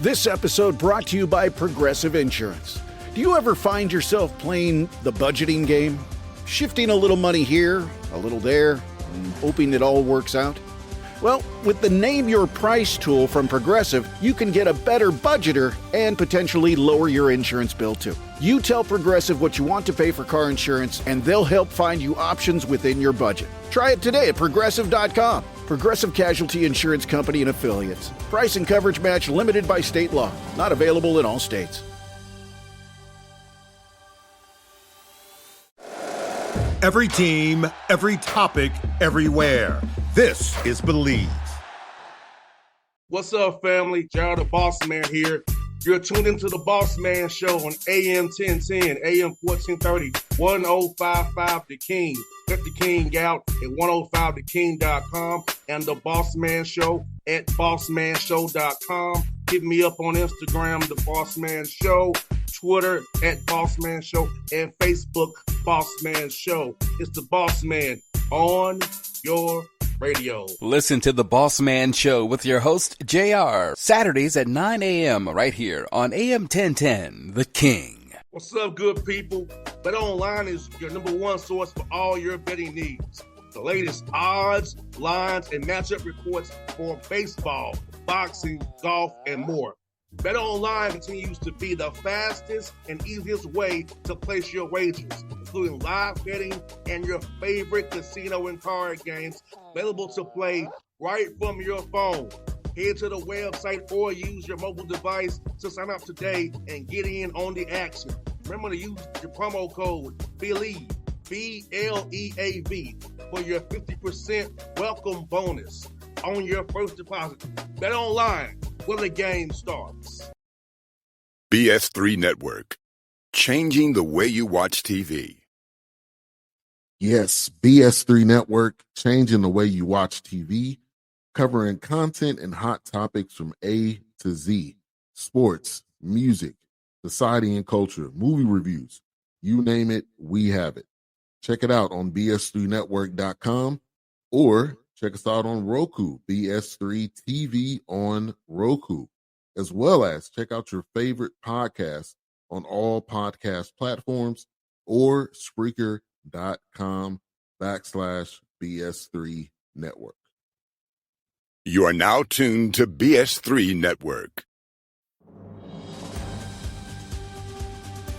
This episode brought to you by Progressive Insurance. Do you ever find yourself playing the budgeting game? Shifting a little money here, a little there, and hoping it all works out? Well, with the Name Your Price tool from Progressive, you can get a better budgeter and potentially lower your insurance bill too. You tell Progressive what you want to pay for car insurance, and they'll help find you options within your budget. Try it today at Progressive.com. Progressive Casualty Insurance Company and Affiliates. Price and coverage match limited by state law. Not available in all states. Every team, every topic, everywhere. This is Believe. What's up, family? Gerald the Bossman here. You're tuned into the Bossman Show on AM 1010, AM 1430, 1055 The King. Check The King out at 105theking.com and the Bossman Show at bossmanshow.com. Hit me up on Instagram, The Bossman Show, Twitter at Bossman Show, and Facebook, Bossman Show. It's the Bossman on your radio. Listen to the Bossman Show with your host, JR, Saturdays at 9 a.m. right here on AM 1010, The King. What's up, good people? BetOnline is your number one source for all your betting needs. The latest odds, lines, and matchup reports for baseball, boxing, golf, and more. BetOnline continues to be the fastest and easiest way to place your wagers, including live betting and your favorite casino and card games available to play right from your phone. Head to the website or use your mobile device to sign up today and get in on the action. Remember to use your promo code BELIEVE, B-L-E-A-V, for your 50% welcome bonus on your first deposit. BetOnline, where the game starts. BS3 Network, changing the way you watch TV. Yes, BS3 Network, changing the way you watch TV, covering content and hot topics from A to Z, sports, music, society and culture, movie reviews, you name it, we have it. Check it out on bs3network.com or check us out on Roku, BS3 TV on Roku, as well as check out your favorite podcast on all podcast platforms or Spreaker.com/BS3 Network. You are now tuned to BS3 Network.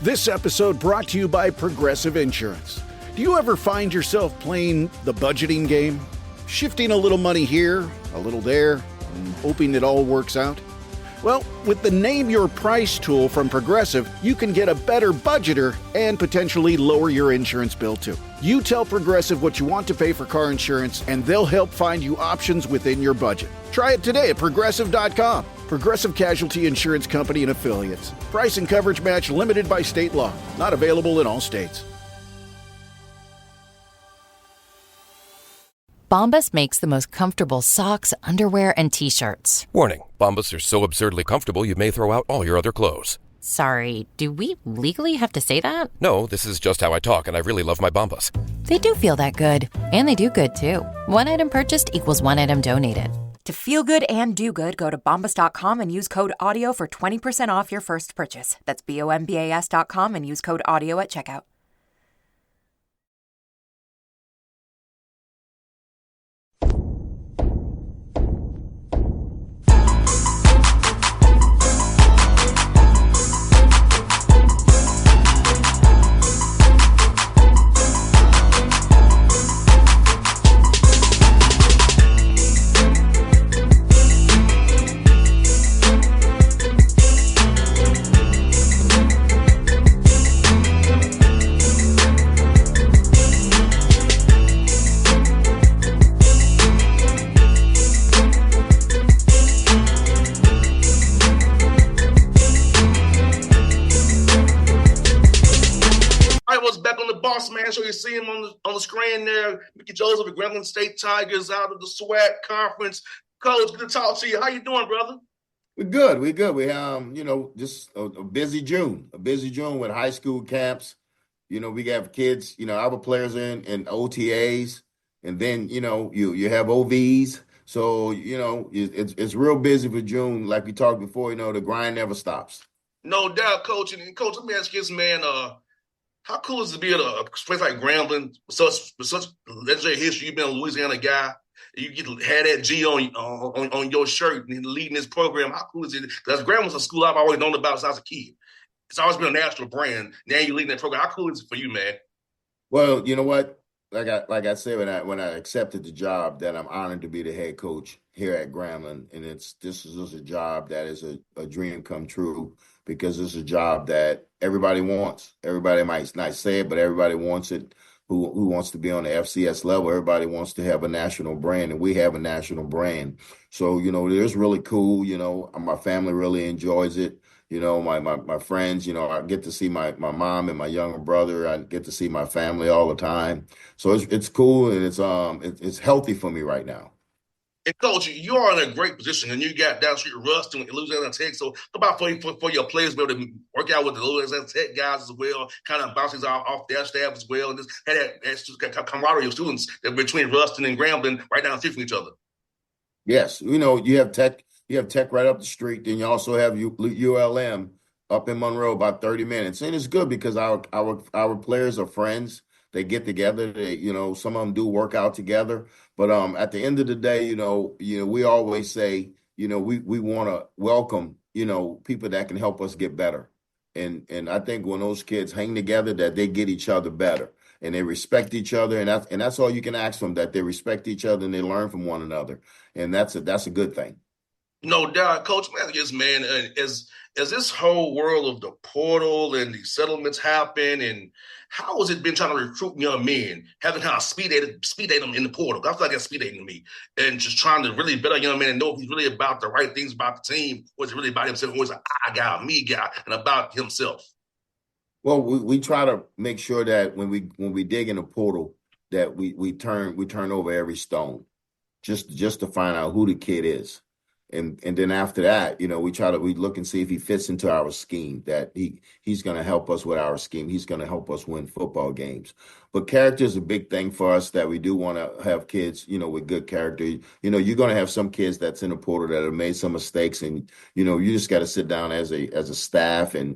This episode brought to you by Progressive Insurance. Do you ever find yourself playing the budgeting game? Shifting a little money here, a little there, and hoping it all works out? Well, with the Name Your Price tool from Progressive, you can get a better budgeter and potentially lower your insurance bill too. You tell Progressive what you want to pay for car insurance, and they'll help find you options within your budget. Try it today at Progressive.com. Progressive Casualty Insurance Company and Affiliates. Price and coverage match limited by state law. Not available in all states. Bombas makes the most comfortable socks, underwear, and T-shirts. Warning, Bombas are so absurdly comfortable you may throw out all your other clothes. Sorry, do we legally have to say that? No, this is just how I talk, and I really love my Bombas. They do feel that good. And they do good, too. One item purchased equals one item donated. To feel good and do good, go to Bombas.com and use code AUDIO for 20% off your first purchase. That's BOMBAS.com and use code AUDIO at checkout. Bossman Show. You see him on the screen there. Mickey Joseph, the Grambling State Tigers out of the SWAC conference. Coach, good to talk to you. How you doing, brother? We're good. We're good. We just a busy June with high school camps. We have kids. Our players are in OTAs, and then you have OVs. So, it's real busy for June. Like we talked before, the grind never stops. No doubt, coach. And coach, let me ask you this, man. How cool is it to be at a place like Grambling with such legendary history? You've been a Louisiana guy. You get to have that G on your shirt and leading this program. How cool is it? Because Grambling's a school I've always known about since I was a kid. It's always been a national brand. Now you're leading that program. How cool is it for you, man? Well, you know what? Like I said when I accepted the job, that I'm honored to be the head coach here at Grambling, and this is just a job that is a dream come true because it's a job that everybody wants. Everybody might not say it, but everybody wants it. Who wants to be on the FCS level? Everybody wants to have a national brand, and we have a national brand. So it's really cool. My family really enjoys it. My friends, I get to see my mom and my younger brother. I get to see my family all the time. So it's cool, and it's healthy for me right now. And coach, you are in a great position, and you got down street Ruston and Louisiana Tech. So, about for your players to be able to work out with the Louisiana Tech guys as well, kind of bounces off their staff as well, and just had that camaraderie of students that between Ruston and Grambling right down the street from each other. Yes, you have Tech right up the street. Then you also have ULM up in Monroe, about 30 minutes, and it's good because our players are friends. They get together. Some of them do work out together. But at the end of the day, we always say, we want to welcome, people that can help us get better. And I think when those kids hang together, that they get each other better and they respect each other. And that's all you can ask them, that they respect each other and they learn from one another. And that's a good thing. No doubt, Coach. Man, as this whole world of the portal and the settlements happen, and how has it been trying to recruit young men, having kind of speed date them in the portal? I feel like that's speed dating to me, and just trying to really better young man and know if he's really about the right things about the team, or is it really about himself, or is it I guy, me guy, and about himself? Well, we try to make sure that when we dig in the portal, that we turn over every stone, just to find out who the kid is. And then after that, we look and see if he fits into our scheme, that he's going to help us with our scheme. He's going to help us win football games. But character is a big thing for us, that we do want to have kids, with good character. You're going to have some kids that's in the portal that have made some mistakes, and you just got to sit down as a staff and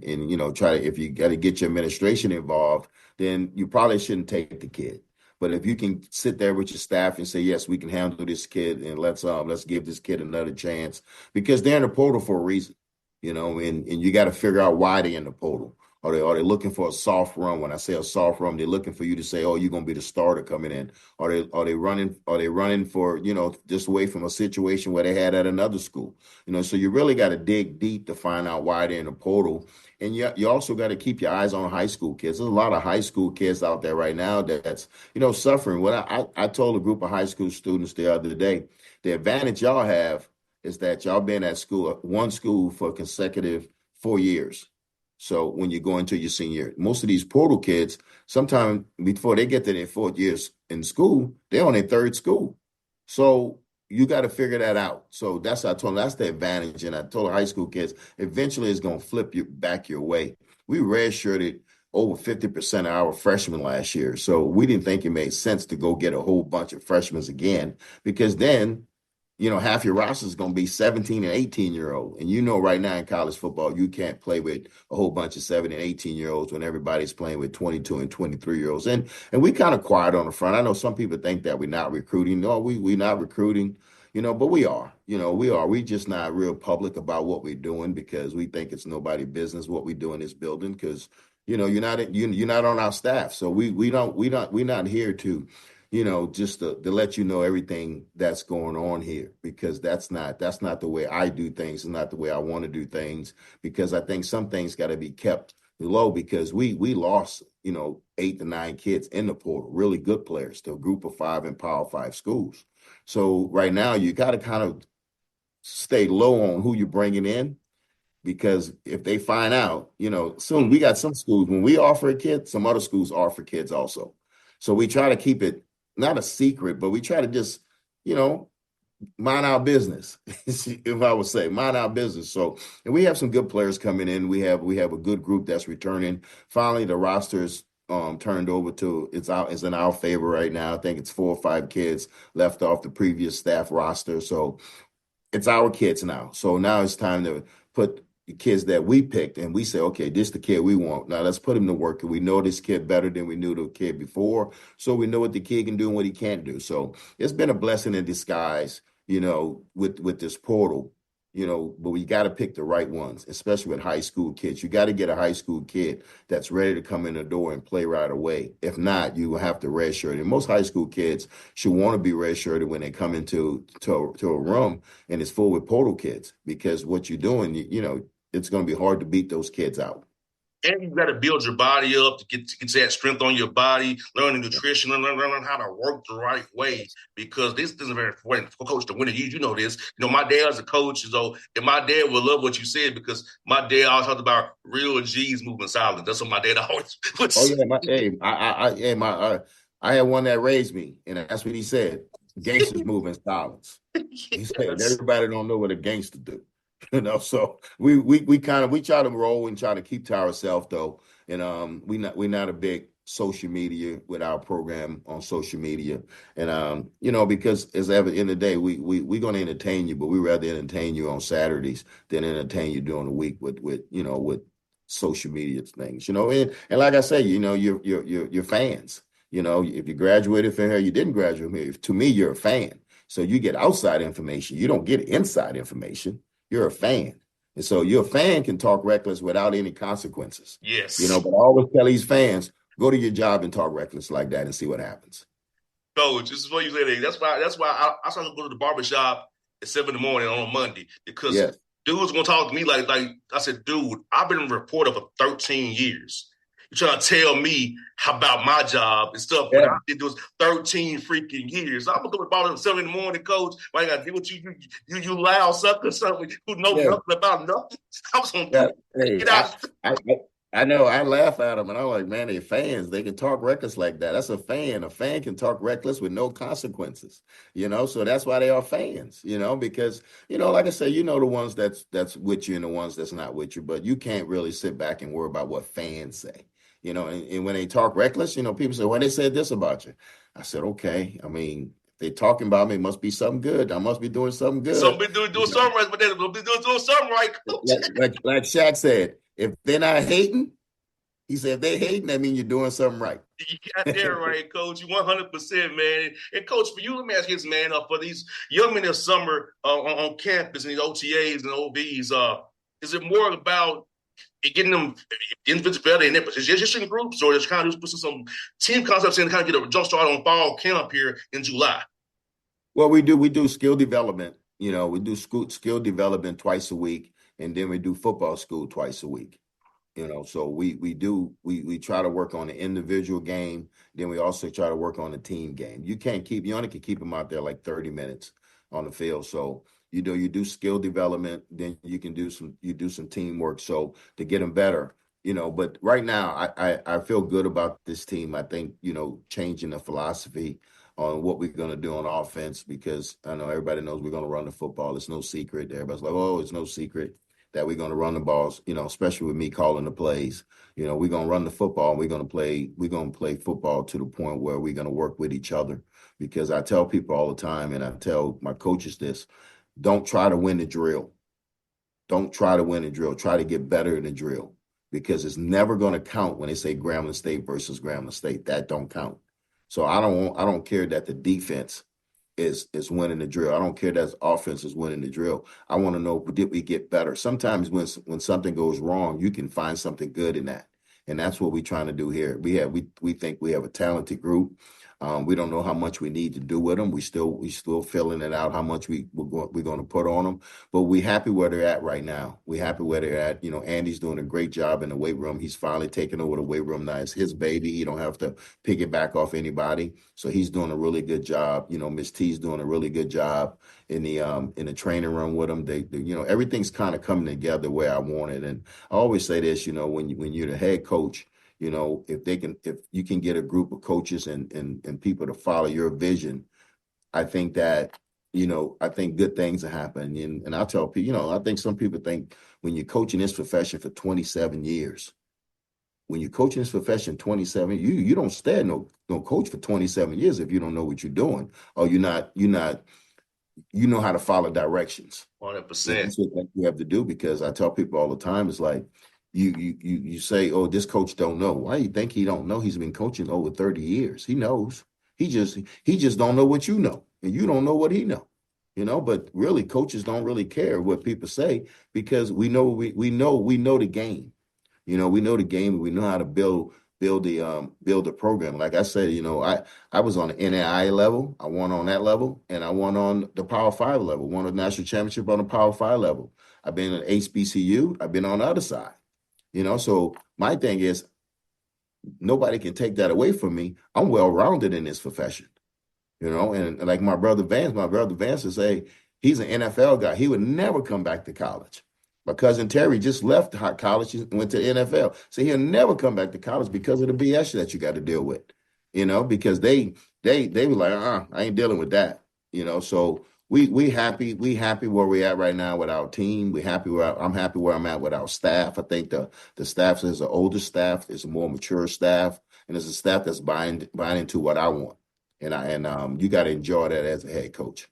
try to, if you got to get your administration involved, then you probably shouldn't take the kid. But if you can sit there with your staff and say, yes, we can handle this kid, and let's give this kid another chance, because they're in the portal for a reason, and you got to figure out why they're in the portal. Are they looking for a soft run? When I say a soft run, they're looking for you to say, oh, you're going to be the starter coming in. Are they running for, just away from a situation where they had at another school? So you really got to dig deep to find out why they're in the portal. And you also got to keep your eyes on high school kids. There's a lot of high school kids out there right now that's, suffering. What I told a group of high school students the other day, the advantage y'all have is that y'all been at one school for consecutive 4 years. So when you go into your senior year, most of these portal kids, sometime before they get to their 4th years in school, they're on their 3rd school. So you got to figure that out. So I told them that's the advantage. And I told high school kids, eventually it's going to flip you back your way. We redshirted over 50% of our freshmen last year. So we didn't think it made sense to go get a whole bunch of freshmen again, because then, half your roster is going to be 17 and 18-year-old. And right now in college football, you can't play with a whole bunch of 17 and 18-year-olds when everybody's playing with 22 and 23-year-olds. And we kind of quiet on the front. I know some people think that we're not recruiting. No, we're not recruiting, but we are. We are. We just not real public about what we're doing, because we think it's nobody's business what we do in this building, because, you're not on our staff. So we're not here to, just to let you know everything that's going on here, because that's not the way I do things. It's not the way I want to do things, because I think some things got to be kept low, because we lost, 8 to 9 kids in the portal, really good players, to a group of 5 in Power 5 schools. So right now you got to kind of stay low on who you're bringing in, because if they find out, soon we got some schools, when we offer a kid, some other schools offer kids also. So we try to keep it not a secret, but we try to just, mind our business, if I would say, mind our business. So, and we have some good players coming in. We have a good group that's returning. Finally, the roster's turned over to it's in our favor right now. I think it's 4 or 5 kids left off the previous staff roster. So it's our kids now. So now it's time to put the kids that we picked and we say, okay, this is the kid we want. Now let's put him to work. We know this kid better than we knew the kid before. So we know what the kid can do and what he can't do. So it's been a blessing in disguise, with this portal. But we got to pick the right ones, especially with high school kids. You got to get a high school kid that's ready to come in the door and play right away. If not, you will have to redshirt. And most high school kids should want to be redshirted when they come into a room and it's full with portal kids, because what you're doing, it's going to be hard to beat those kids out. And you got to build your body up to get that strength on your body, learn nutrition, learn how to work the right way, because this is very important for coach to win it. You know this. My dad was a coach, and my dad would love what you said, because my dad always talked about real G's moving silent. That's what my dad always would say. I had one that raised me, and that's what he said. Gangsters move in silence. He said everybody don't know what a gangster do. So we try to roll and try to keep to ourselves though. And we're not a big social media with our program on social media. And because as ever in the day, we're gonna entertain you, but we rather entertain you on Saturdays than entertain you during the week with social media things. And like I say, you're fans. If you graduated from here, you didn't graduate from here. To me, you're a fan. So you get outside information. You don't get inside information. You're a fan. And so your fan can talk reckless without any consequences. Yes. But I always tell these fans, go to your job and talk reckless like that and see what happens. Coach, this is what you say. That's why I started to go to the barbershop at 7 a.m. on a Monday, because dudes gonna talk to me like I said, dude, I've been a reporter for 13 years. You're trying to tell me about my job and stuff when I did those 13 freaking years. I'm gonna go to the barbershop at 7 a.m, coach. I gotta deal with you loud sucker, something who know nothing about nothing. I was on I know. I laugh at them, and I'm like, man, they're fans. They can talk reckless like that. That's a fan. A fan can talk reckless with no consequences. So that's why they are fans. Because like I say, the ones that's with you and the ones that's not with you. But you can't really sit back and worry about what fans say. And when they talk reckless, people say, well, they said this about you. I said, okay. I mean, they're talking about me. It must be something good. I must be doing something good. Somebody doing something right, but they'll be doing something right. Like Shaq said, if they're not hating, he said, if they're hating, that means you're doing something right. You got that right, Coach. You 100%, man. And Coach, for you, let me ask you this, man. For these young men this summer on campus and these OTAs and OVs, is it more about getting them individuals better in their position groups, or just kind of just put some team concepts in to kind of get a jump start on fall camp here in July? Well, we do skill development. We do skill development twice a week, and then we do football school twice a week. So we try to work on the individual game. Then we also try to work on the team game. You only can keep them out there like 30 minutes on the field. So you do skill development, then you do some teamwork. So to get them better, but right now I feel good about this team. I think, changing the philosophy on what we're going to do on offense, because I know everybody knows we're going to run the football. It's no secret. Everybody's like, oh, it's no secret that we're going to run the balls, especially with me calling the plays. We're going to run the football, and we're going to play football to the point where we're going to work with each other. Because I tell people all the time, and I tell my coaches this, don't try to win the drill. Don't try to win the drill. Try to get better in the drill, because it's never going to count when they say Grambling State versus Grambling State. That don't count. So I don't care that the defense is winning the drill. I don't care that offense is winning the drill. I want to know, did we get better? Sometimes when something goes wrong, you can find something good in that. And that's what we're trying to do here. We think we have a talented group. We don't know how much we need to do with them. We still filling it out, how much we're going to put on them. But we're happy where they're at right now. We're happy where they're at. Andy's doing a great job in the weight room. He's finally taking over the weight room now. It's his baby. He don't have to piggyback off anybody. So he's doing a really good job. Miss T's doing a really good job in the training room with them. They everything's kind of coming together where I want it. And I always say this, when you're the head coach, if you can get a group of coaches and people to follow your vision, I think that, I think good things will happen. And I tell people, I think some people think when you're coaching this profession for 27 years, when you're coaching this profession 27, you don't stay no coach for 27 years if you don't know what you're doing, or you know how to follow directions. 100%. That's what you have to do, because I tell people all the time, it's like you say, oh, this coach don't know. Why do you think he don't know? He's been coaching over 30 years. He knows. He just don't know what you know, and you don't know what he know. But really, coaches don't really care what people say, because we know the game. We know the game, and we know how to build the program. Like I said, I was on the NAIA level. I won on that level, and I won on the Power 5 level. Won a national championship on the Power 5 level. I've been at HBCU. I've been on the other side. So my thing is, nobody can take that away from me. I'm well-rounded in this profession. And like my brother Vance would say, he's an NFL guy. He would never come back to college. My cousin Terry just left college and went to the NFL. So he'll never come back to college because of the BS that you got to deal with, because they were like, I ain't dealing with that, So we happy where we're at right now with our team. I'm happy where I'm at with our staff. I think the staff is an older staff, it's a more mature staff, and it's a staff that's buying into what I want. And you got to enjoy that as a head coach.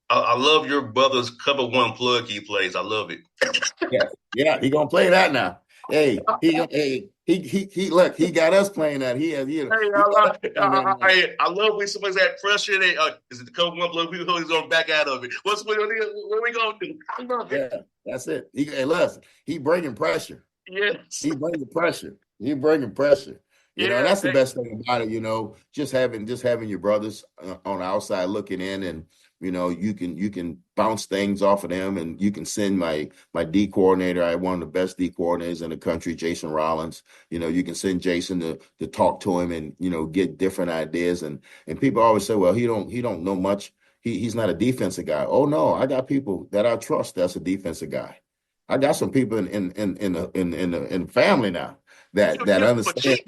I love your brother's cover one plug he plays. I love it. Yeah, he gonna play that now. Hey, he look, he got us playing that. I love when somebody's at pressure. Is it the cover one plug? Who's on back out of it? What we gonna do? I love it. Yeah, that's it. He bringing pressure. Yes, he bringing pressure. And that's the best thing about it. Just having your brothers on the outside looking in, and you can bounce things off of them, and you can send my D coordinator. I have one of the best D coordinators in the country, Jason Rollins. You can send Jason to talk to him and get different ideas. And people always say, well, he don't know much. He's not a defensive guy. Oh no, I got people that I trust that's a defensive guy. I got some people in the family now that understand.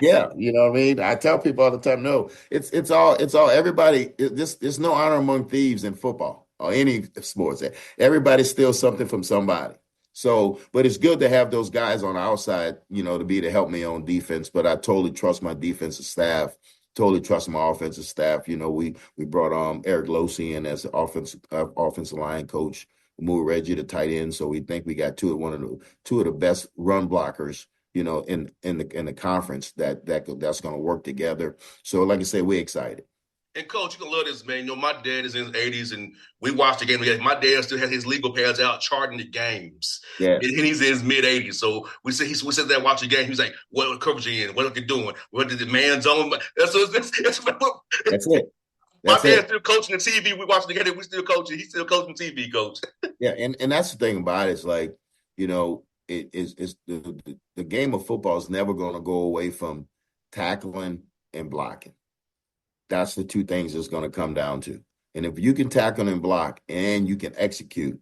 Yeah, you know what I mean? I tell people all the time, no, it's all everybody. There's no honor among thieves in football or any sports. Everybody steals something from somebody. So, but it's good to have those guys on the outside, to help me on defense. But I totally trust my defensive staff. Totally trust my offensive staff. We brought Eric Losey in as offensive line coach. Move Reggie to tight end, so we think we got two of the best run blockers, in the conference that's going to work together. So, like I say, we're excited. And Coach, you can love this, man. My dad is in his 80s, and we watched the game together. My dad still has his legal pads out charting the games. Yeah, and he's in his mid-80s. So we said that watching the game. He's like, "What coverage are you in? What are they doing? What did the man zone?" That's it. My dad's still coaching the TV. We watching together. We still coaching. He's still coaching TV, Coach. Yeah, and that's the thing about it. It's like, it is the game of football is never going to go away from tackling and blocking. That's the two things it's going to come down to. And if you can tackle and block and you can execute,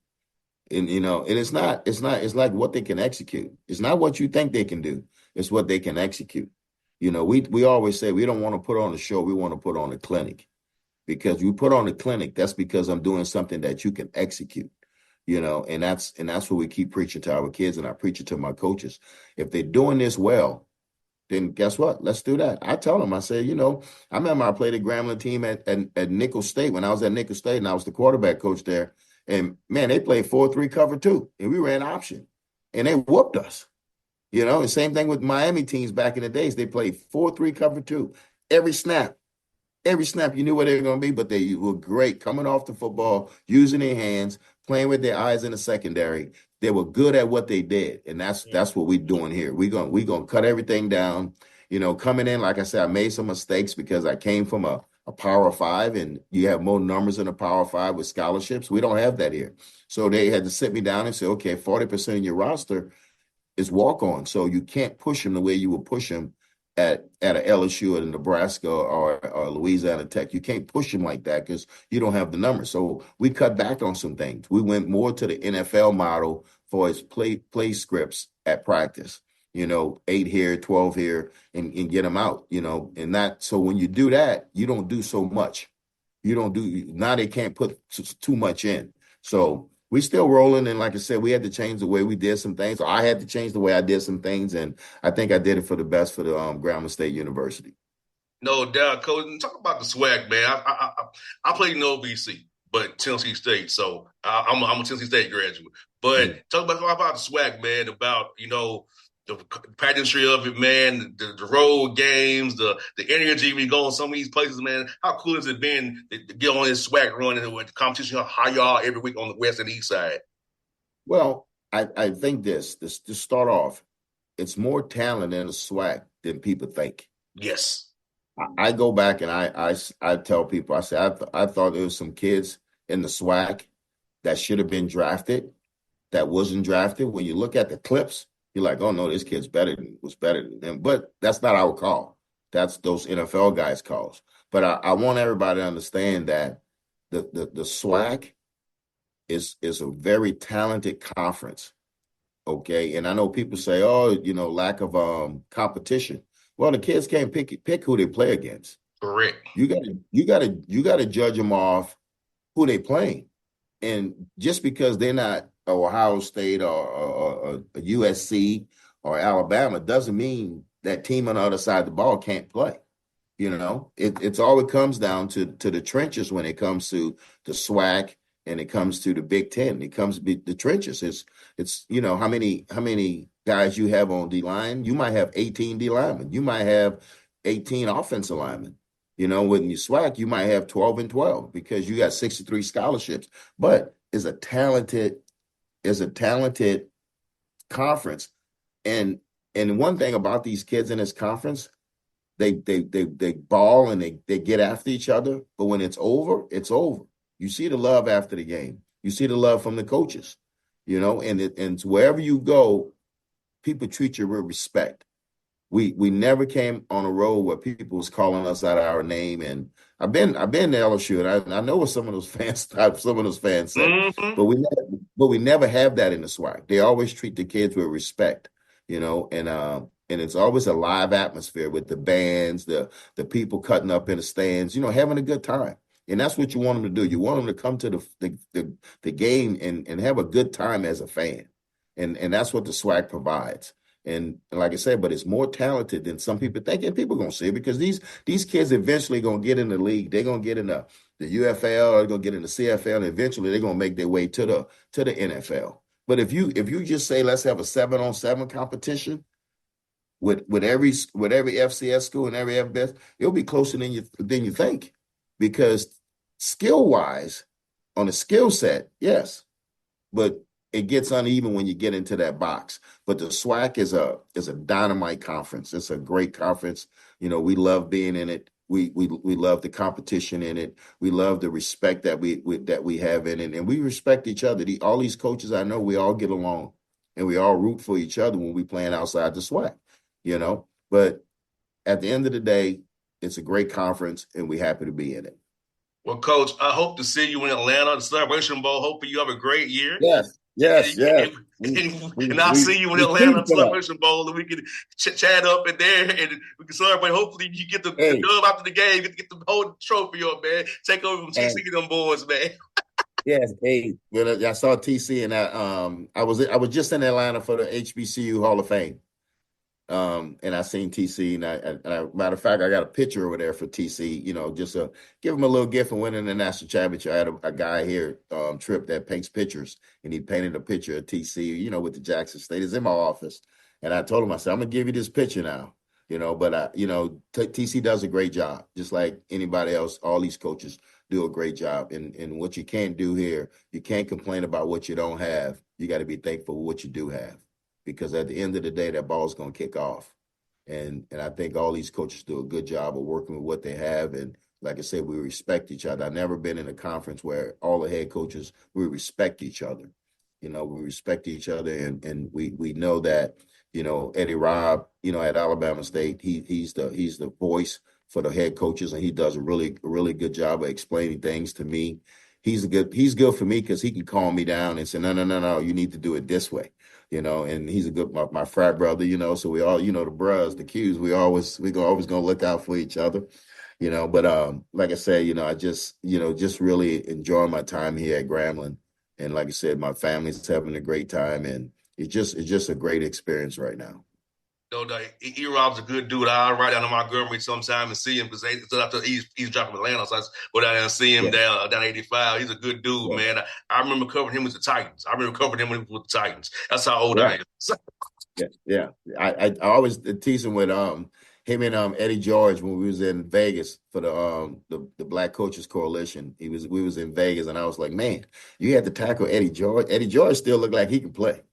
and it's like what they can execute. It's not what you think they can do. It's what they can execute. We always say we don't want to put on a show. We want to put on a clinic. Because you put on a clinic, that's because I'm doing something that you can execute, and that's what we keep preaching to our kids, and I preach it to my coaches. If they're doing this well, then guess what? Let's do that. I tell them, I say, I remember I played a Grambling team at Nicholls State when I was at Nicholls State, and I was the quarterback coach there. And man, they played 4-3 cover 2, and we ran option, and they whooped us. And same thing with Miami teams back in the days. They played 4-3 cover 2 every snap. Every snap, you knew where they were going to be, but they were great coming off the football, using their hands, playing with their eyes in the secondary. They were good at what they did, and that's what we're doing here. We're gonna cut everything down. Coming in, like I said, I made some mistakes because I came from a Power 5, and you have more numbers in a Power 5 with scholarships. We don't have that here. So they had to sit me down and say, okay, 40% of your roster is walk-on, so you can't push them the way you would push them at a LSU or Nebraska or Louisiana Tech. You can't push them like that because you don't have the numbers. So we cut back on some things. We went more to the NFL model for his play scripts at practice. 8 here, 12 here, and get them out. And that. So when you do that, you don't do so much. Now they can't put too much in. So we still rolling. And like I said, we had to change the way we did some things. Or I had to change the way I did some things. And I think I did it for the best for the Grambling State University. No doubt, Coach. And talk about the swag, man. I played in OVC, but Tennessee State. So I'm a Tennessee State graduate. But talk about the swag, man. About the pageantry of it, man. The road games, the energy we go in some of these places, man. How cool has it been to get on this swag run and with the competition? How y'all every week on the west and east side? Well, I think this to start off, it's more talent in the swag than people think. Yes. I go back and I tell people, I say, I thought there was some kids in the SWAC that should have been drafted that wasn't drafted. When you look at the clips, you're like, oh no, this kid's was better than them. But that's not our call. That's those NFL guys' calls. But I want everybody to understand that the SWAC is a very talented conference. Okay. And I know people say, oh, lack of competition. Well, the kids can't pick who they play against. Correct. You gotta judge them off who they playing, and just because they're not Ohio State or USC or Alabama doesn't mean that team on the other side of the ball can't play. It's all it comes down to the trenches when it comes to the SWAC and it comes to the Big Ten. It comes to the trenches. It's how many guys you have on D line. You might have 18 D linemen. You might have 18 offensive linemen. When you SWAC, you might have 12 and 12 because you got 63 scholarships. But it's a talented conference. And one thing about these kids in this conference, they ball and they get after each other. But when it's over, it's over. You see the love after the game. You see the love from the coaches. And wherever you go, people treat you with respect. We never came on a road where people was calling us out of our name. And I've been to LSU, and I know what some of those fans say, Mm-hmm. but we never have that in the SWAC. They always treat the kids with respect, and it's always a live atmosphere with the bands, the people cutting up in the stands, having a good time. And that's what you want them to do. You want them to come to the game and have a good time as a fan. And that's what the SWAC provides. And like I said, but it's more talented than some people think. And people are going to see it because these kids eventually going to get in the league. They're going to get in the UFL, they're going to get in the CFL, and eventually they're going to make their way to the NFL. But if you just say, let's have a 7-on-7 competition with every FCS school and every FBS, it'll be closer than you think. Because skill-wise, on the skill set, yes, but it gets uneven when you get into that box. But the SWAC is a dynamite conference. It's a great conference. We love being in it. We love the competition in it. We love the respect that we have in it, and we respect each other. All these coaches I know, we all get along, and we all root for each other when we playing outside the SWAC. But at the end of the day, it's a great conference, and we're happy to be in it. Well, Coach, I hope to see you in Atlanta, the Celebration Bowl. Hopefully you have a great year. Yes. And I'll see you in Atlanta, Celebration Bowl, and we can chat up in there, and we can celebrate. Hopefully you get the dub after the game, get the whole trophy up, man. Take over from TC them boys, man. Yes, hey, I saw TC, and I was just in Atlanta for the HBCU Hall of Fame. And I seen TC, and I matter of fact, I got a picture over there for TC, just give him a little gift for winning the national championship. I had a guy here, Trip, that paints pictures, and he painted a picture of TC, with the Jackson State. It's in my office. And I told him, I said, I'm going to give you this picture now, but TC does a great job, just like anybody else. All these coaches do a great job. And what you can't do here, you can't complain about what you don't have. You got to be thankful for what you do have. Because at the end of the day, that ball's going to kick off. And I think all these coaches do a good job of working with what they have. And like I said, we respect each other. I've never been in a conference where all the head coaches, we respect each other. We respect each other. And we know that, Eddie Robb, at Alabama State, he's the voice for the head coaches. And he does a really good job of explaining things to me. He's good for me because he can calm me down and say, no, you need to do it this way. And he's a good, my frat brother, so we all, the bros, the Qs, we always going to look out for each other, but like I said, I just really enjoy my time here at Grambling, And like I said, my family's having a great time, and it's just a great experience right now. No, E-Rob's a good dude. I ride down to Montgomery sometime and see him because they still after he's dropping Atlanta, so I go down there and see him down 85. He's a good dude, man. I remember covering him with the Titans. I remember covering him with the Titans. That's how old I am. Yeah. I always tease him with him and Eddie George when we was in Vegas for the Black Coaches Coalition. We was in Vegas, and I was like, man, you had to tackle Eddie George. Eddie George still looked like he can play.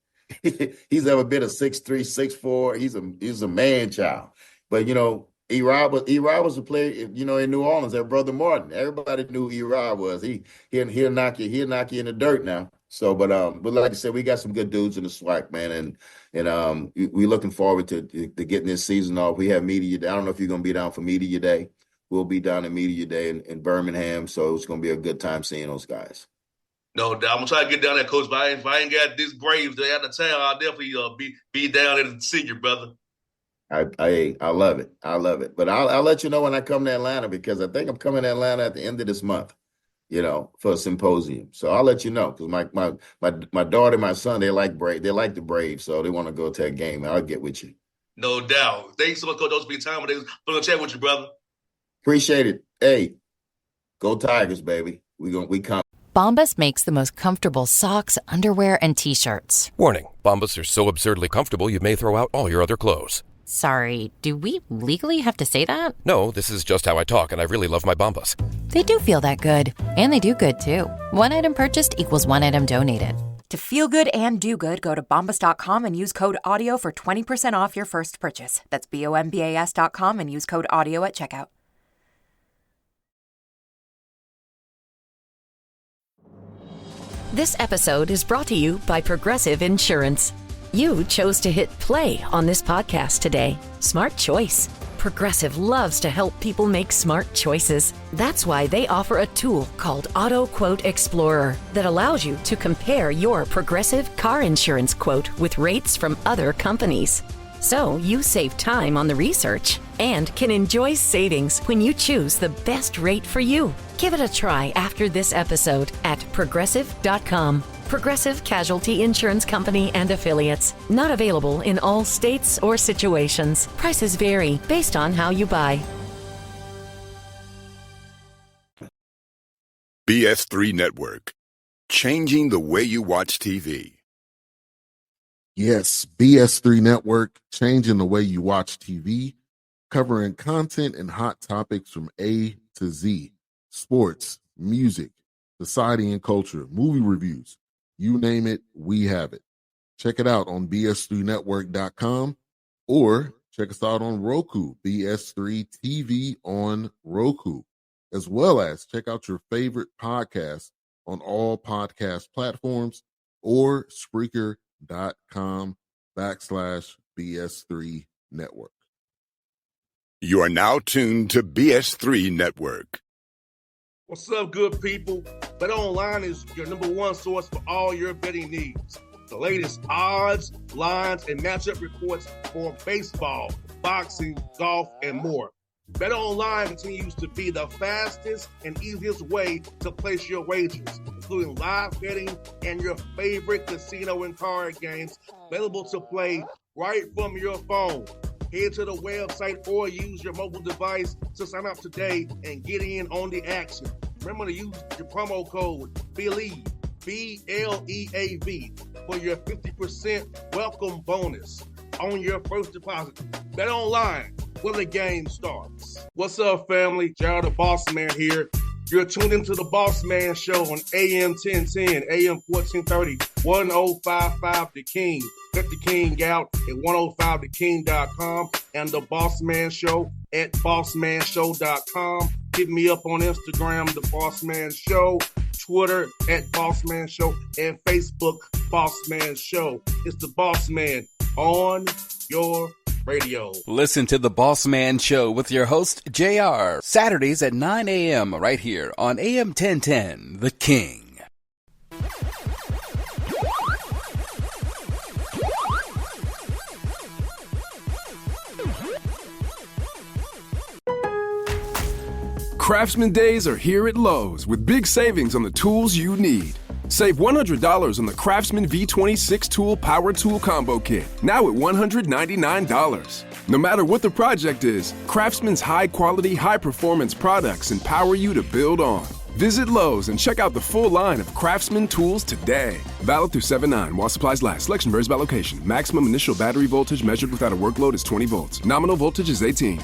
He's ever been a 6'3", 6'4". He's a man child. But E-Rob was a player, in New Orleans at Brother Martin. Everybody knew who E-Rob was. He'll knock you in the dirt now. So, but like I said, we got some good dudes in the SWAC, man, and we're looking forward to getting this season off. We have media day. I don't know if you're gonna be down for media day. We'll be down at media day in Birmingham, so it's gonna be a good time seeing those guys. No doubt. I'm gonna try to get down there, Coach. But if I ain't got this Braves they out of town, I'll definitely be down there to see you, brother. I love it. I love it. But I'll let you know when I come to Atlanta, because I think I'm coming to Atlanta at the end of this month, for a symposium. So I'll let you know, because my daughter and my son, they like the Braves, so they want to go to a game. I'll get with you. No doubt. Thanks so much, Coach. Those for your time. I'm gonna chat with you, brother. Appreciate it. Hey, go Tigers, baby. We come. Bombas makes the most comfortable socks, underwear, and T-shirts. Warning, Bombas are so absurdly comfortable you may throw out all your other clothes. Sorry, do we legally have to say that? No, this is just how I talk, and I really love my Bombas. They do feel that good. And they do good, too. One item purchased equals one item donated. To feel good and do good, go to Bombas.com and use code AUDIO for 20% off your first purchase. That's BOMBAS.com and use code AUDIO at checkout. This episode is brought to you by Progressive Insurance. You chose to hit play on this podcast today. Smart choice. Progressive loves to help people make smart choices. That's why they offer a tool called Auto Quote Explorer that allows you to compare your Progressive car insurance quote with rates from other companies. So you save time on the research and can enjoy savings when you choose the best rate for you. Give it a try after this episode at Progressive.com. Progressive Casualty Insurance Company and Affiliates. Not available in all states or situations. Prices vary based on how you buy. BS3 Network. Changing the way you watch TV. Yes, BS3 Network, changing the way you watch TV, covering content and hot topics from A to Z. Sports, music, society and culture, movie reviews. You name it, we have it. Check it out on bs3network.com or check us out on Roku, BS3 TV on Roku, as well as check out your favorite podcast on all podcast platforms or Spreaker.com/BS3 Network. You are now tuned to BS3 Network. What's up, good people? Bet Online is your number one source for all your betting needs. The latest odds, lines, and matchup reports for baseball, boxing, golf, and more. Bet Online continues to be the fastest and easiest way to place your wagers, including live betting and your favorite casino and card games available to play right from your phone. Head to the website or use your mobile device to sign up today and get in on the action. Remember to use your promo code BELIEVE, BLEAV, for your 50% welcome bonus on your first deposit. Bet Online, where the game starts. What's up, family? Jared the Bossman here. You're tuned into the Bossman Show on AM 1010, AM 1430, 1055 The King. Check The King out at 105theking.com and the Bossman Show at bossmanshow.com. Hit me up on Instagram, The Bossman Show, Twitter at Bossman Show, and Facebook, Bossman Show. It's the Bossman on your radio. Listen to The Bossman Show with your host, JR, Saturdays at 9 a.m. right here on AM 1010, The King. Craftsman Days are here at Lowe's with big savings on the tools you need. Save $100 on the Craftsman V26 Tool Power Tool Combo Kit, now at $199. No matter what the project is, Craftsman's high-quality, high-performance products empower you to build on. Visit Lowe's and check out the full line of Craftsman tools today. Valid through 7/9 while supplies last. Selection varies by location. Maximum initial battery voltage measured without a workload is 20 volts. Nominal voltage is 18.